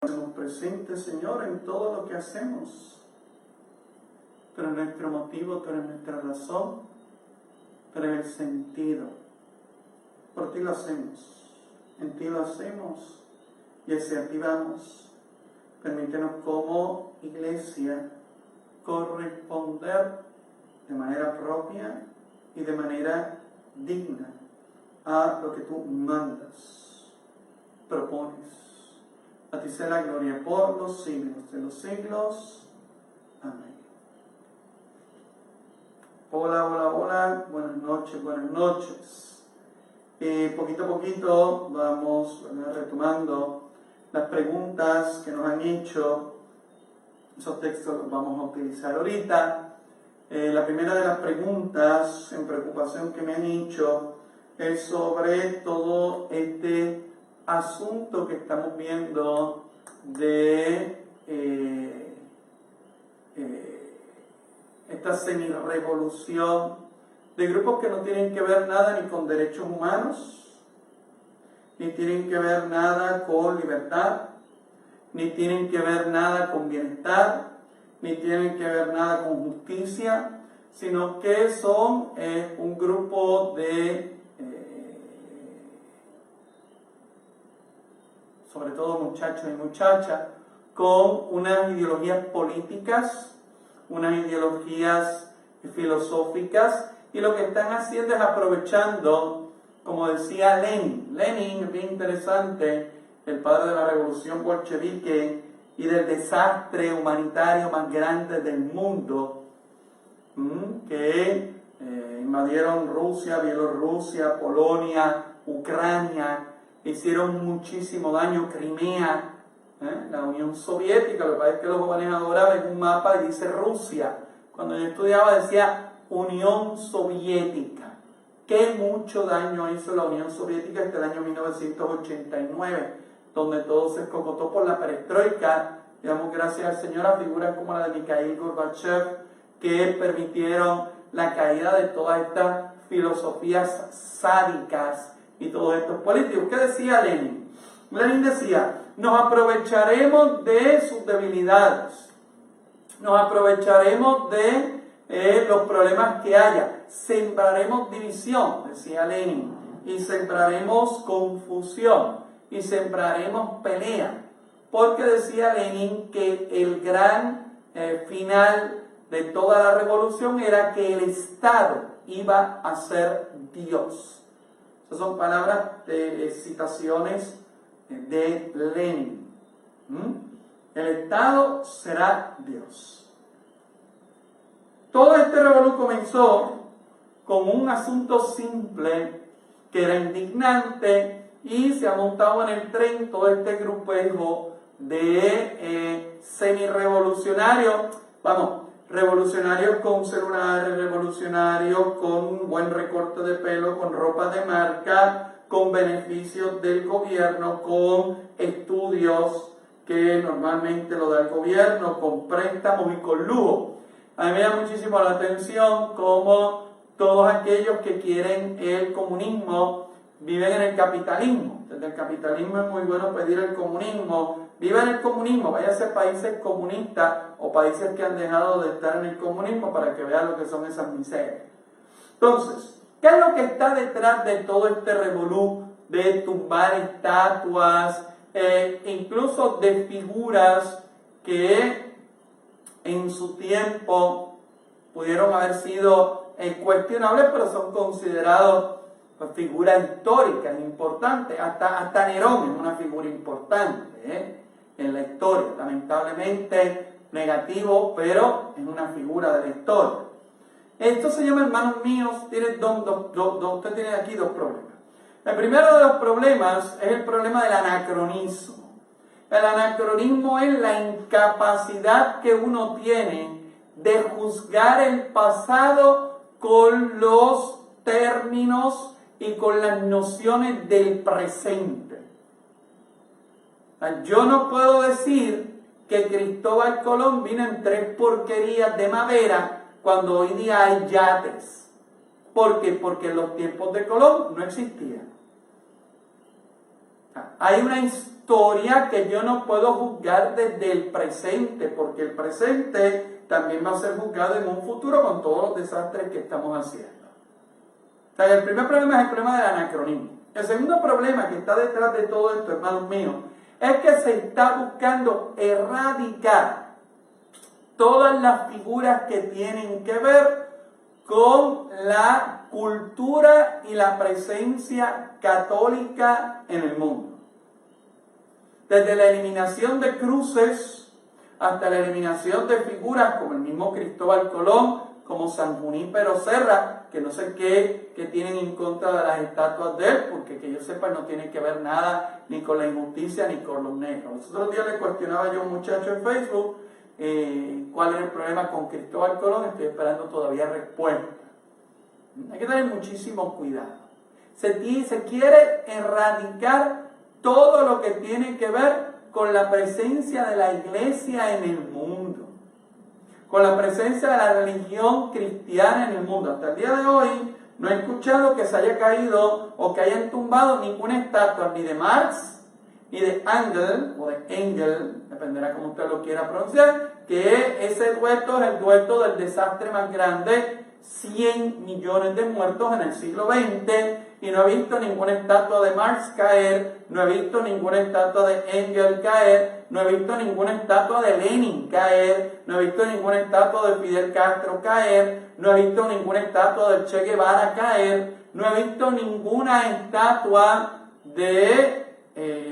Nos presente, Señor, en todo lo que hacemos. Tú eres nuestro motivo, tú eres nuestra razón, tú eres el sentido. Por ti lo hacemos, en ti lo hacemos y hacia ti vamos. Permítenos como iglesia corresponder de manera propia y de manera digna a lo que tú mandas, propones. A ti sea la gloria por los siglos de los siglos. Amén. Hola, hola, hola. Buenas noches, buenas noches. Poquito a poquito vamos retomando las preguntas que nos han hecho. Esos textos los vamos a utilizar ahorita. La primera de las preguntas en preocupación que me han hecho es sobre todo este asunto que estamos viendo de esta semi-revolución de grupos que no tienen que ver nada ni con derechos humanos, ni tienen que ver nada con libertad, ni tienen que ver nada con bienestar, ni tienen que ver nada con justicia, sino que son un grupo de sobre todo muchachos y muchachas, con unas ideologías políticas, unas ideologías filosóficas, y lo que están haciendo es aprovechando, como decía Lenin. Lenin es bien interesante, el padre de la revolución bolchevique y del desastre humanitario más grande del mundo, que invadieron Rusia, Bielorrusia, Polonia, Ucrania, hicieron muchísimo daño. Crimea, la Unión Soviética. Lo que pasa es que los jóvenes ahora ven un mapa y dice Rusia. Cuando yo estudiaba decía Unión Soviética. Qué mucho daño hizo la Unión Soviética hasta el año 1989, donde todo se escocotó por la perestroika. Digamos, gracias al Señor, a figuras como la de Mikhail Gorbachev, que permitieron la caída de todas estas filosofías sádicas y todos estos políticos. ¿Qué decía Lenin? Lenin decía: nos aprovecharemos de sus debilidades, nos aprovecharemos de los problemas que haya, sembraremos división, decía Lenin, y sembraremos confusión, y sembraremos pelea, porque decía Lenin que el gran final de toda la revolución era que el Estado iba a ser Dios. Esas son palabras de citaciones de Lenin. El Estado será Dios. Todo este revolú comenzó con un asunto simple que era indignante, y se ha montado en el tren todo este grupejo de semi-revolucionarios, revolucionarios con celulares, revolucionarios con buen recorte de pelo, con ropa de marca, con beneficios del gobierno, con estudios que normalmente lo da el gobierno, con préstamos y con lujo. A mí me da muchísimo la atención cómo todos aquellos que quieren el comunismo viven en el capitalismo. Desde el capitalismo es muy bueno pedir el comunismo. Viva en el comunismo, váyase a países comunistas o países que han dejado de estar en el comunismo para que vean lo que son esas miserias. Entonces, ¿qué es lo que está detrás de todo este revolú de tumbar estatuas, incluso de figuras que en su tiempo pudieron haber sido cuestionables, pero son considerados figuras históricas importantes? Hasta Nerón es una figura importante en la historia, lamentablemente negativo, pero es una figura de la historia. Esto se llama, hermanos míos, usted tiene aquí dos problemas. El primero de los problemas es el problema del anacronismo. El anacronismo es la incapacidad que uno tiene de juzgar el pasado con los términos y con las nociones del presente. Yo no puedo decir que Cristóbal Colón vino en 3 porquerías de madera cuando hoy día hay yates. ¿Por qué? Porque en los tiempos de Colón no existían. Hay una historia historia que yo no puedo juzgar desde el presente, porque el presente también va a ser juzgado en un futuro con todos los desastres que estamos haciendo. O sea, el primer problema es el problema del anacronismo. El segundo problema que está detrás de todo esto, hermanos míos, es que se está buscando erradicar todas las figuras que tienen que ver con la cultura y la presencia católica en el mundo. Desde la eliminación de cruces hasta la eliminación de figuras como el mismo Cristóbal Colón, como San Junípero Serra, que no sé qué tienen en contra de las estatuas de él, porque que yo sepa no tiene que ver nada ni con la injusticia ni con los negros. Los otros días le cuestionaba yo a un muchacho en Facebook cuál era el problema con Cristóbal Colón. Estoy esperando todavía respuesta. Hay que tener muchísimo cuidado. Se quiere erradicar todo lo que tiene que ver con la presencia de la iglesia en el mundo, con la presencia de la religión cristiana en el mundo. Hasta el día de hoy no he escuchado que se haya caído o que hayan tumbado ninguna estatua ni de Marx ni de Engel, o de Engel, dependerá como usted lo quiera pronunciar, que ese dueto es el dueto del desastre más grande, 100 millones de muertos en el siglo XX, y no he visto ninguna estatua de Marx caer, no he visto ninguna estatua de Engel caer, no he visto ninguna estatua de Lenin caer, no he visto ninguna estatua de Fidel Castro caer, no he visto ninguna estatua de Che Guevara caer, no he visto ninguna estatua de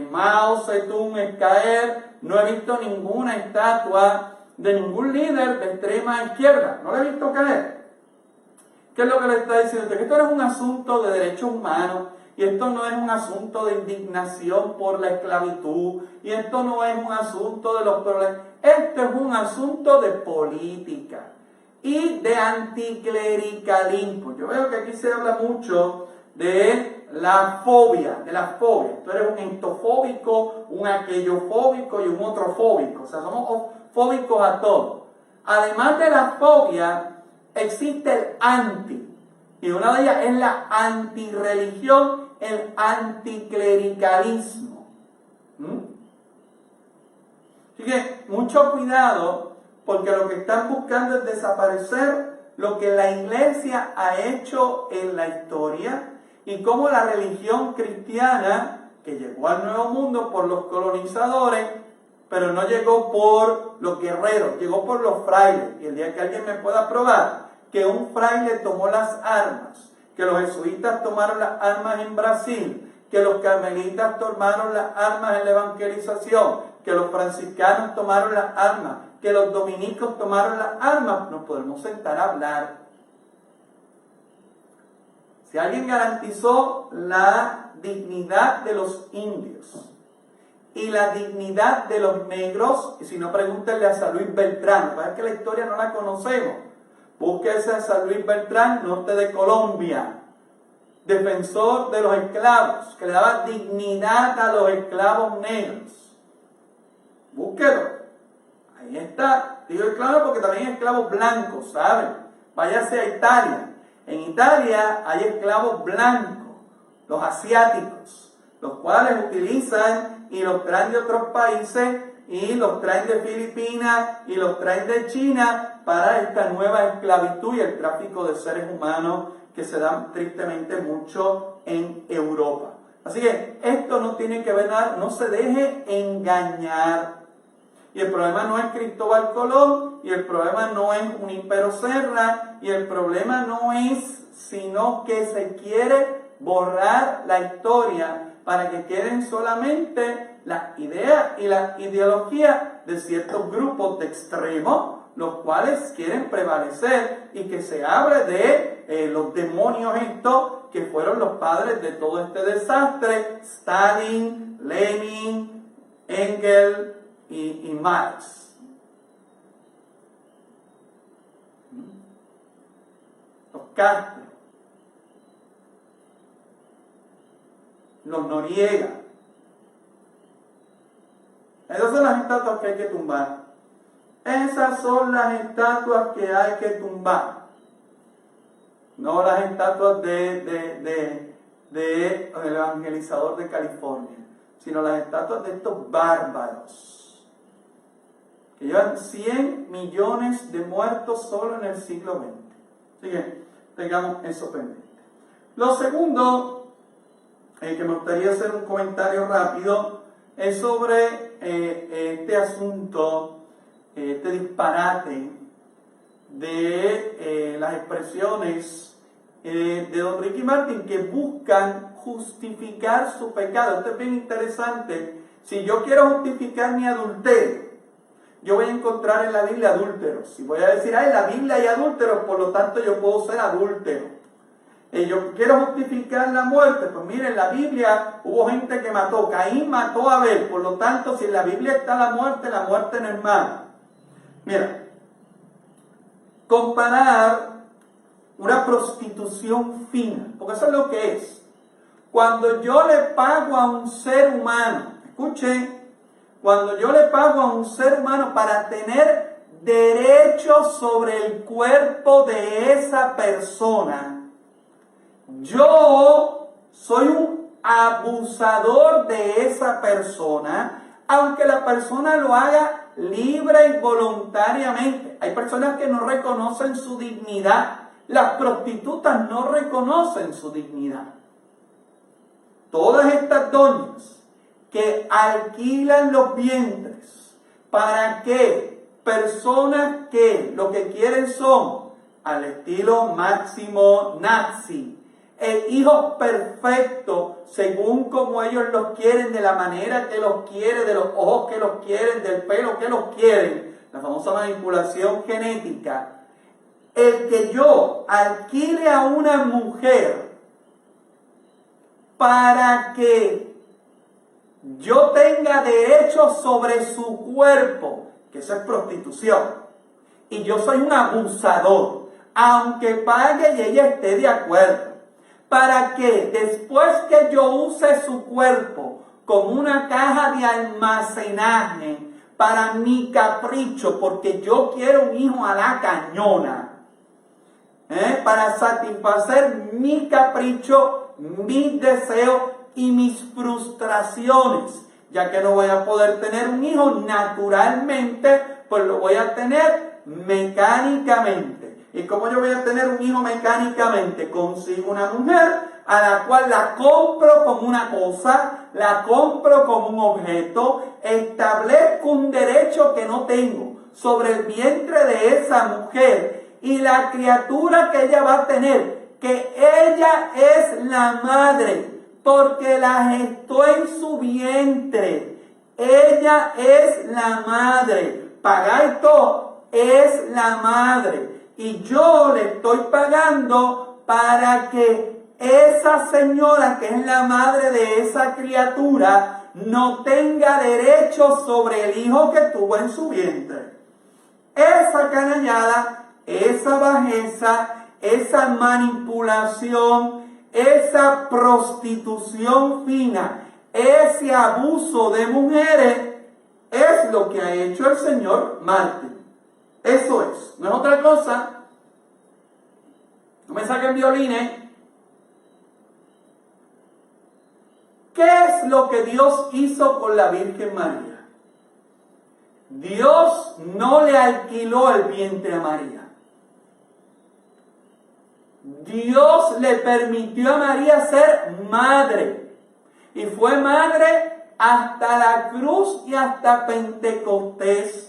Mao Zedong caer, no he visto ninguna estatua de ningún líder de extrema izquierda, no la he visto caer. ¿Qué es lo que le está diciendo? Que esto no es un asunto de derechos humanos, y esto no es un asunto de indignación por la esclavitud, y esto no es un asunto de los problemas, esto es un asunto de política y de anticlericalismo. Yo veo que aquí se habla mucho de la fobia, Tú eres un entofóbico, un aquellofóbico y un otrofóbico, o sea, somos fóbicos a todo. Además de la fobia, existe el anti, y una de ellas es la antirreligión, el anticlericalismo. Así que mucho cuidado, porque lo que están buscando es desaparecer lo que la iglesia ha hecho en la historia, y cómo la religión cristiana, que llegó al Nuevo Mundo por los colonizadores, pero no llegó por los guerreros, llegó por los frailes. Y el día que alguien me pueda probar que un fraile tomó las armas, que los jesuitas tomaron las armas en Brasil, que los carmelitas tomaron las armas en la evangelización, que los franciscanos tomaron las armas, que los dominicos tomaron las armas, nos podemos sentar a hablar. Si alguien garantizó la dignidad de los indios y la dignidad de los negros, y si no, pregúntenle a San Luis Beltrán, es que la historia no la conocemos. Búsquese a San Luis Beltrán, norte de Colombia, defensor de los esclavos, que le daba dignidad a los esclavos negros. Búsquelo. Ahí está. Digo esclavos porque también hay esclavos blancos, ¿saben? Váyase a Italia. En Italia hay esclavos blancos, los asiáticos, los cuales utilizan y los traen de otros países, y los traen de Filipinas y los traen de China para esta nueva esclavitud y el tráfico de seres humanos que se dan tristemente mucho en Europa. Así que esto no tiene que ver nada, no se deje engañar. Y el problema no es Cristóbal Colón, y el problema no es Junípero Serra, y el problema no es sino que se quiere borrar la historia para que queden solamente las ideas y la ideología de ciertos grupos de extremos, los cuales quieren prevalecer, y que se hable de los demonios estos que fueron los padres de todo este desastre: Stalin, Lenin, Engel y Marx. Los Castro, los Noriega. Esas son las estatuas que hay que tumbar. Esas son las estatuas que hay que tumbar. No las estatuas del evangelizador de California. sino las estatuas de estos bárbaros, que llevan 100 millones de muertos solo en el siglo XX. Así que tengamos eso pendiente. Lo segundo, que me gustaría hacer un comentario rápido, es sobre este asunto, este disparate de las expresiones de don Ricky Martin, que buscan justificar su pecado. Esto es bien interesante. Si yo quiero justificar mi adulterio, yo voy a encontrar en la Biblia adúlteros. Si voy a decir, en la Biblia hay adúlteros, por lo tanto yo puedo ser adúltero. Yo quiero justificar la muerte, pues miren, en la Biblia hubo gente que mató. Caín mató a Abel, por lo tanto, si en la Biblia está la muerte no es mala. Mira, comparar una prostitución fina, porque eso es lo que es. Cuando yo le pago a un ser humano, escuchen, cuando yo le pago a un ser humano para tener derechos sobre el cuerpo de esa persona, yo soy un abusador de esa persona, aunque la persona lo haga libre y voluntariamente. Hay personas que no reconocen su dignidad. Las prostitutas no reconocen su dignidad. Todas estas doñas que alquilan los vientres para que personas que lo que quieren son, al estilo Máximo nazi, hijos perfectos según como ellos los quieren, de la manera que los quieren, de los ojos que los quieren, del pelo que los quieren, la famosa manipulación genética. El que yo alquile a una mujer para que yo tenga derechos sobre su cuerpo, que eso es prostitución, y yo soy un abusador, aunque pague y ella esté de acuerdo, para que después que yo use su cuerpo como una caja de almacenaje para mi capricho, porque yo quiero un hijo a la cañona, para satisfacer mi capricho, mis deseos y mis frustraciones, ya que no voy a poder tener un hijo naturalmente, pues lo voy a tener mecánicamente. ¿Y cómo yo voy a tener un hijo mecánicamente? Consigo una mujer a la cual la compro como una cosa, la compro como un objeto, establezco un derecho que no tengo sobre el vientre de esa mujer y la criatura que ella va a tener, que ella es la madre, porque la gestó en su vientre. Ella es la madre. Pagáis todo, es la madre. Y yo le estoy pagando para que esa señora, que es la madre de esa criatura, no tenga derecho sobre el hijo que tuvo en su vientre. Esa canallada, esa bajeza, esa manipulación, esa prostitución fina, ese abuso de mujeres, es lo que ha hecho el señor Martin. Eso es, no es otra cosa. No me saquen violines. ¿Qué es lo que Dios hizo con la Virgen María? Dios no le alquiló el vientre a María. Dios le permitió a María ser madre. Y fue madre hasta la cruz y hasta Pentecostés.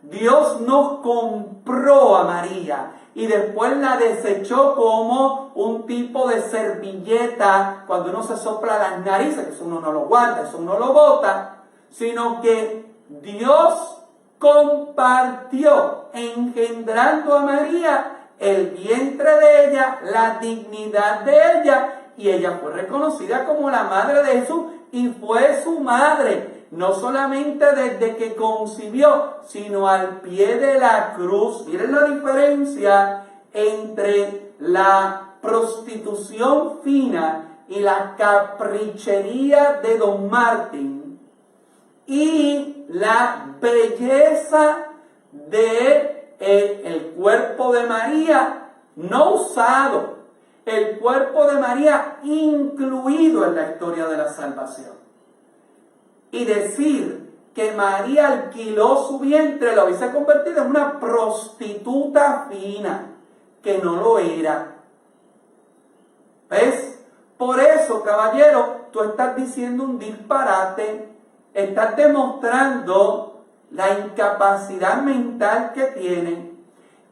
Dios nos compró a María y después la desechó como un tipo de servilleta cuando uno se sopla las narices, que eso uno no lo guarda, eso uno lo bota, sino que Dios compartió engendrando a María el vientre de ella, la dignidad de ella, y ella fue reconocida como la madre de Jesús y fue su madre. No solamente desde que concibió, sino al pie de la cruz. Miren la diferencia entre la prostitución fina y la caprichería de don Martin y la belleza de el cuerpo de María no usado, el cuerpo de María incluido en la historia de la salvación. y decir que María alquiló su vientre lo hubiese convertido en una prostituta fina, que no lo era. ¿Ves? Por eso, caballero, tú estás diciendo un disparate, estás demostrando la incapacidad mental que tiene,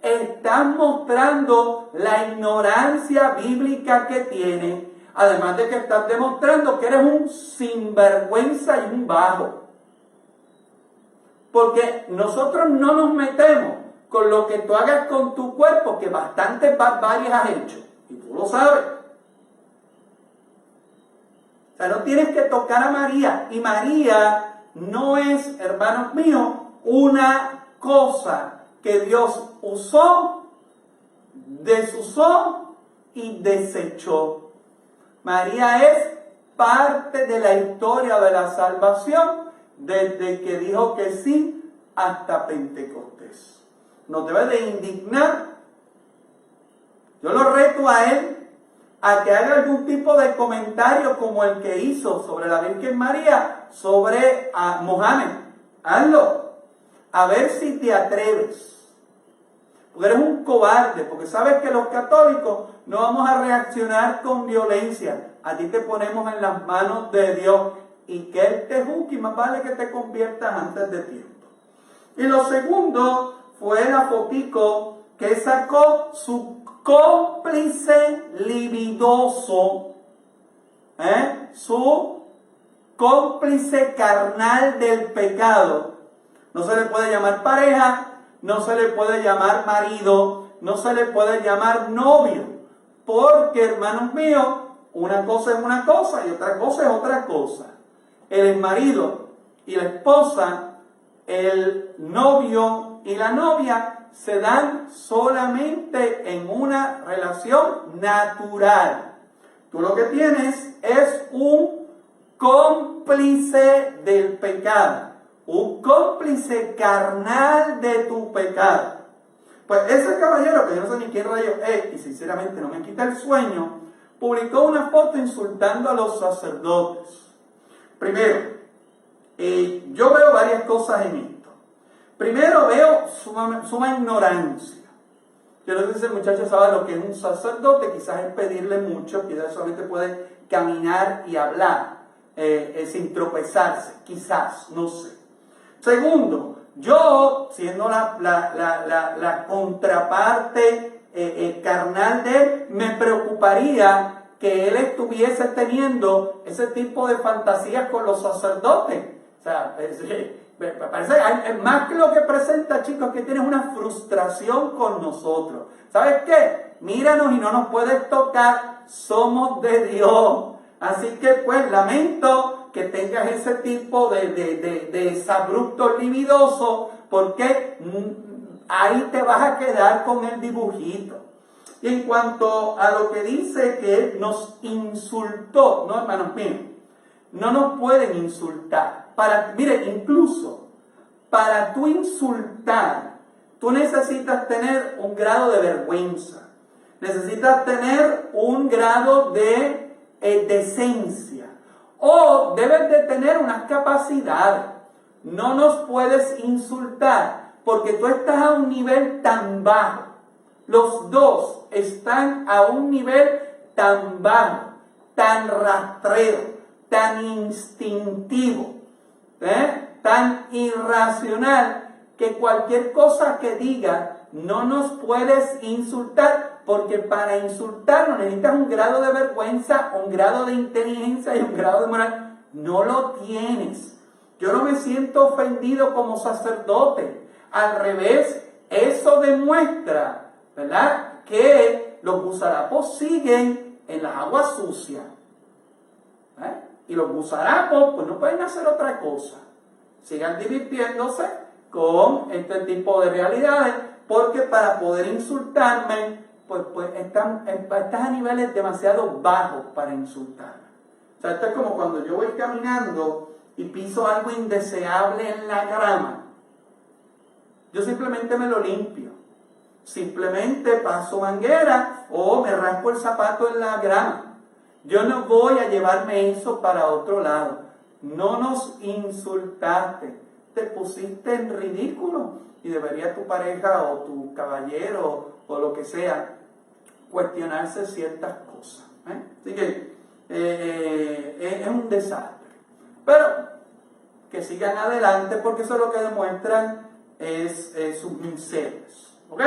estás mostrando la ignorancia bíblica que tiene, además de que estás demostrando que eres un sinvergüenza y un bajo. Porque nosotros no nos metemos con lo que tú hagas con tu cuerpo, que bastantes barbaries has hecho, y tú lo sabes. O sea, no tienes que tocar a María, y María no es, hermanos míos, una cosa que Dios usó, desusó y desechó. María es parte de la historia de la salvación desde que dijo que sí hasta Pentecostés. Nos debe de indignar. Yo lo reto a él a que haga algún tipo de comentario como el que hizo sobre la Virgen María, sobre a Mohammed. Hazlo. A ver si te atreves. Porque eres un cobarde, porque sabes que los católicos no vamos a reaccionar con violencia. A ti te ponemos en las manos de Dios y que Él te juzgue, y más vale que te conviertas antes de tiempo. Y lo segundo fue la fotico que sacó su cómplice libidoso, su cómplice carnal del pecado. No se le puede llamar pareja, no se le puede llamar marido, no se le puede llamar novio, porque, hermanos míos, una cosa es una cosa y otra cosa es otra cosa. El marido y la esposa, el novio y la novia se dan solamente en una relación natural. Tú lo que tienes es un cómplice del pecado, un cómplice carnal de tu pecado. Pues ese caballero, que yo no sé ni quién rayos es, y sinceramente no me quita el sueño, publicó una foto insultando a los sacerdotes. Primero, yo veo varias cosas en esto. Primero, veo suma ignorancia. Yo no sé si el muchacho sabe lo que es un sacerdote, quizás es pedirle mucho, quizás solamente puede caminar y hablar sin tropezarse, quizás, no sé. Segundo, yo, siendo la contraparte carnal de él, me preocuparía que él estuviese teniendo ese tipo de fantasías con los sacerdotes. O sea, me parece es más que lo que presenta, chicos, que tienes una frustración con nosotros. ¿Sabes qué? Míranos y no nos puedes tocar, somos de Dios. Así que pues lamento que tengas ese tipo de sabruptos libidosos, porque ahí te vas a quedar con el dibujito. Y en cuanto a lo que dice que él nos insultó, no, hermanos míos, no nos pueden insultar. Mire, incluso para tú insultar, tú necesitas tener un grado de vergüenza, necesitas tener un grado de decencia, o debes de tener unas capacidades. No nos puedes insultar porque tú estás a un nivel tan bajo. Los dos están a un nivel tan bajo, tan rastrero, tan instintivo, tan irracional, que cualquier cosa que diga no nos puedes insultar, porque para insultarnos necesitas un grado de vergüenza, un grado de inteligencia y un grado de moral. No lo tienes. Yo no me siento ofendido como sacerdote. Al revés, eso demuestra, ¿verdad?, que los gusarapos siguen en las aguas sucias. Y los gusarapos pues no pueden hacer otra cosa. Sigan divirtiéndose con este tipo de realidades, porque para poder insultarme, pues estás a niveles demasiado bajos para insultarme. O sea, esto es como cuando yo voy caminando y piso algo indeseable en la grama. Yo simplemente me lo limpio. Simplemente paso manguera o me raspo el zapato en la grama. Yo no voy a llevarme eso para otro lado. no nos insultaste, te pusiste en ridículo. Y debería tu pareja o tu caballero o lo que sea cuestionarse ciertas cosas. Así que es un desastre. Pero que sigan adelante, porque eso lo que demuestran es sus miserias. ¿Ok?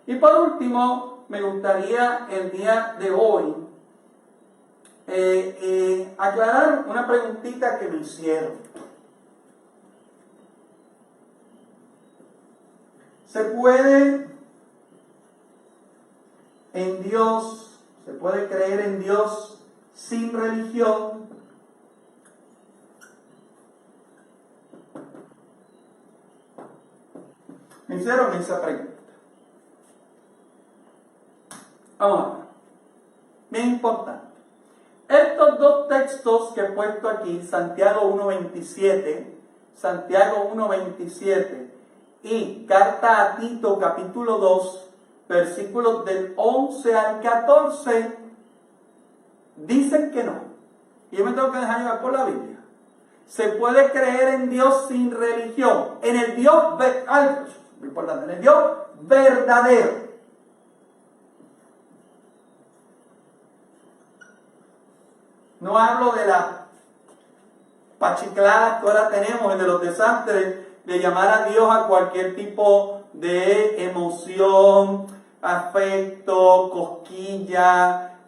Y por último, me gustaría el día de hoy aclarar una preguntita que me hicieron. ¿Se puede creer en Dios sin religión? Me hicieron esa pregunta. Vamos a ver. Bien importante. Estos dos textos que he puesto aquí, Santiago 1.27 y Carta a Tito capítulo 2, versículos del 11 al 14, dicen que no. Y yo me tengo que dejar llevar por la Biblia. Se puede creer en Dios sin religión, en el Dios verdadero. No hablo de las pachicladas que ahora tenemos, de los desastres, de llamar a Dios a cualquier tipo de emoción, afecto, cosquilla,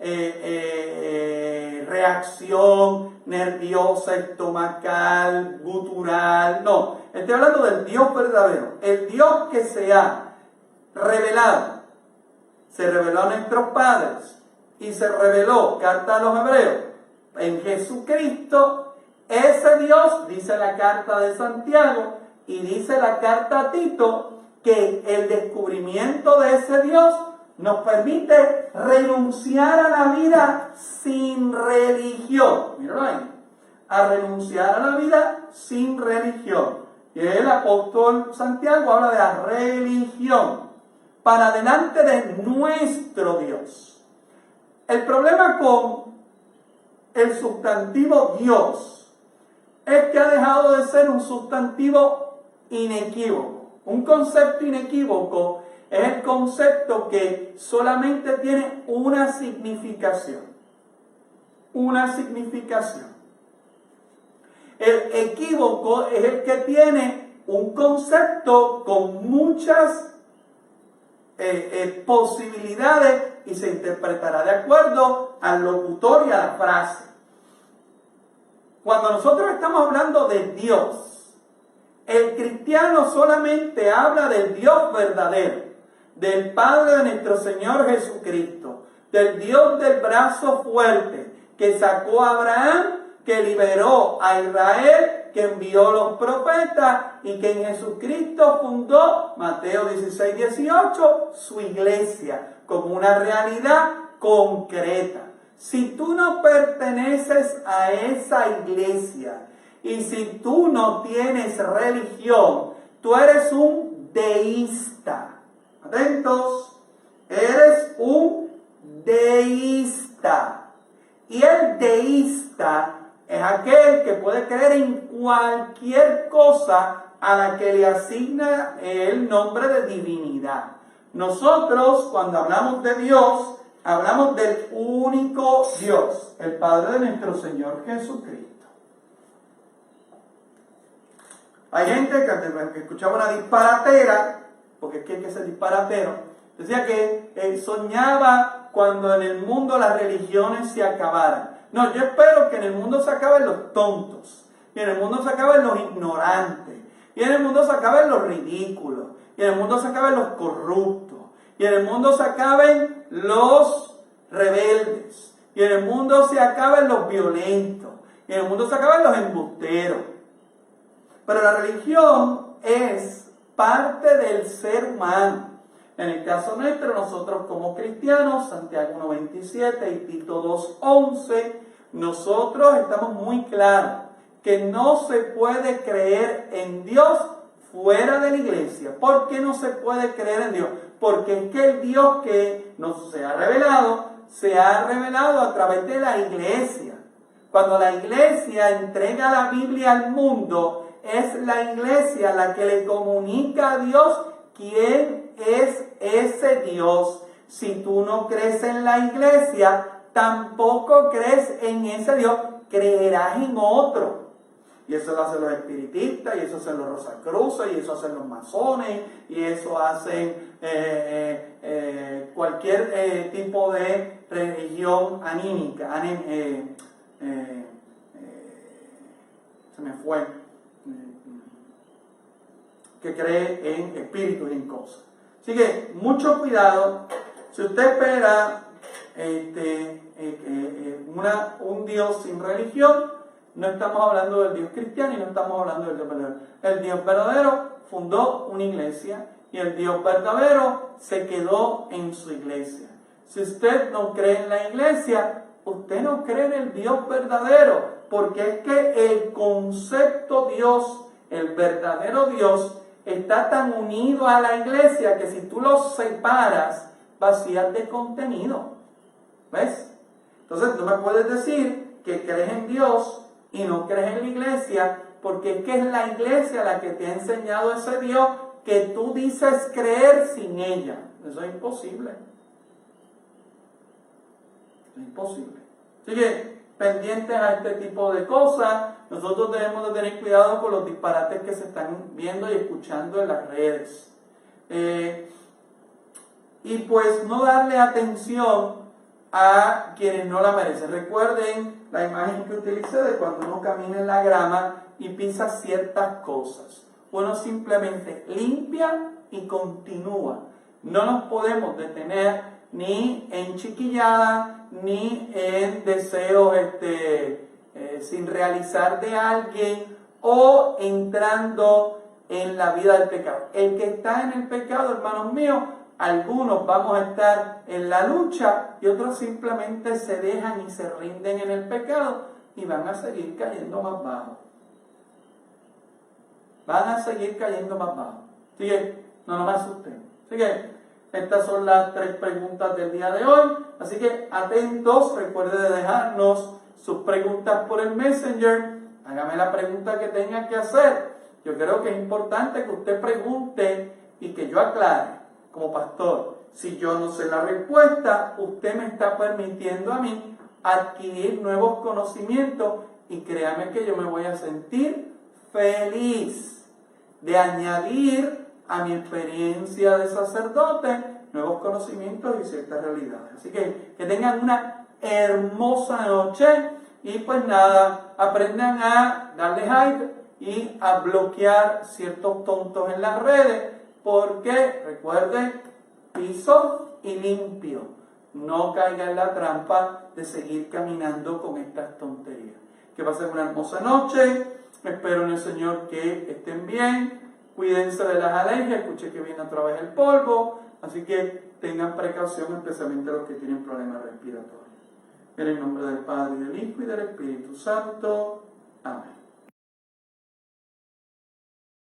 reacción nerviosa, estomacal, gutural. No, estoy hablando del Dios verdadero, el Dios que se ha revelado. Se reveló a nuestros padres y se reveló, carta a los hebreos, en Jesucristo. Ese Dios, dice la carta de Santiago y dice la carta a Tito, que el descubrimiento de ese Dios nos permite renunciar a la vida sin religión. Míralo ahí. A renunciar a la vida sin religión. Y el apóstol Santiago habla de la religión para delante de nuestro Dios. El problema con el sustantivo Dios es que ha dejado de ser un sustantivo inequívoco. Un concepto inequívoco es el concepto que solamente tiene una significación. Una significación. El equívoco es el que tiene un concepto con muchas posibilidades y se interpretará de acuerdo al locutor y a la frase. Cuando nosotros estamos hablando de Dios, el cristiano solamente habla del Dios verdadero, del Padre de nuestro Señor Jesucristo, del Dios del brazo fuerte, que sacó a Abraham, que liberó a Israel, que envió los profetas y que en Jesucristo fundó, Mateo 16:18, su iglesia, como una realidad concreta. Si tú no perteneces a esa iglesia y si tú no tienes religión, tú eres un deísta. Atentos, eres un deísta. Y el deísta es aquel que puede creer en cualquier cosa a la que le asigna el nombre de divinidad. Nosotros, cuando hablamos de Dios, hablamos del único Dios, el Padre de nuestro Señor Jesucristo. Hay gente que escuchaba una disparatera, porque es que hay que ser disparatero, decía que soñaba cuando en el mundo las religiones se acabaran. No, yo espero que en el mundo se acaben los tontos, y en el mundo se acaben los ignorantes, y en el mundo se acaben los ridículos, y en el mundo se acaben los corruptos, y en el mundo se acaben los rebeldes, y en el mundo se acaben los violentos, y en el mundo se acaben los embusteros. Pero la religión es parte del ser humano. En el caso nuestro, nosotros como cristianos, Santiago 1.27 y Tito 2.11, nosotros estamos muy claros que no se puede creer en Dios fuera de la iglesia. ¿Por qué no se puede creer en Dios? Porque es que el Dios que nos se ha revelado a través de la iglesia. Cuando la iglesia entrega la Biblia al mundo, es la iglesia la que le comunica a Dios quién es ese Dios. Si tú no crees en la iglesia, tampoco crees en ese Dios, creerás en otro. Y eso lo hacen los espiritistas, y eso hacen los rosacruces, y eso hacen los masones, y eso hacen cualquier tipo de religión anímica. Se me fue. Que cree en espíritus y en cosas. Así que, mucho cuidado. Si usted espera un Dios sin religión, no estamos hablando del Dios cristiano y no estamos hablando del Dios verdadero. El Dios verdadero fundó una iglesia y el Dios verdadero se quedó en su iglesia. Si usted no cree en la iglesia, usted no cree en el Dios verdadero, porque es que el concepto Dios, el verdadero Dios, está tan unido a la iglesia que si tú los separas, vacías de contenido. ¿Ves? Entonces tú me puedes decir que crees en Dios y no crees en la iglesia, porque es que es la iglesia la que te ha enseñado ese Dios que tú dices creer sin ella. Eso es imposible. Es imposible. Así que, pendientes a este tipo de cosas, nosotros debemos de tener cuidado con los disparates que se están viendo y escuchando en las redes. Y pues no darle atención a quienes no la merecen. Recuerden la imagen que utilicé de cuando uno camina en la grama y pisa ciertas cosas. Uno simplemente limpia y continúa. No nos podemos detener ni en chiquillada, ni en deseos sin realizar de alguien o entrando en la vida del pecado. El que está en el pecado, hermanos míos, algunos vamos a estar en la lucha y otros simplemente se dejan y se rinden en el pecado y van a seguir cayendo más bajo. Van a seguir cayendo más bajo. Así que no nos asusten. Así que estas son las 3 preguntas del día de hoy. Así que atentos, recuerde de dejarnos sus preguntas por el Messenger. Hágame la pregunta que tenga que hacer. Yo creo que es importante que usted pregunte y que yo aclare. Como pastor, si yo no sé la respuesta, usted me está permitiendo a mí adquirir nuevos conocimientos y créame que yo me voy a sentir feliz de añadir a mi experiencia de sacerdote nuevos conocimientos y ciertas realidades. Así que tengan una hermosa noche y pues nada, aprendan a darle hide y a bloquear ciertos tontos en las redes. Porque, recuerde, piso y limpio. No caiga en la trampa de seguir caminando con estas tonterías. Que pasen una hermosa noche. Espero en el Señor que estén bien. Cuídense de las alergias. Escuché que viene otra vez el polvo. Así que tengan precaución, especialmente los que tienen problemas respiratorios. En el nombre del Padre, y del Hijo, y del Espíritu Santo. Amén.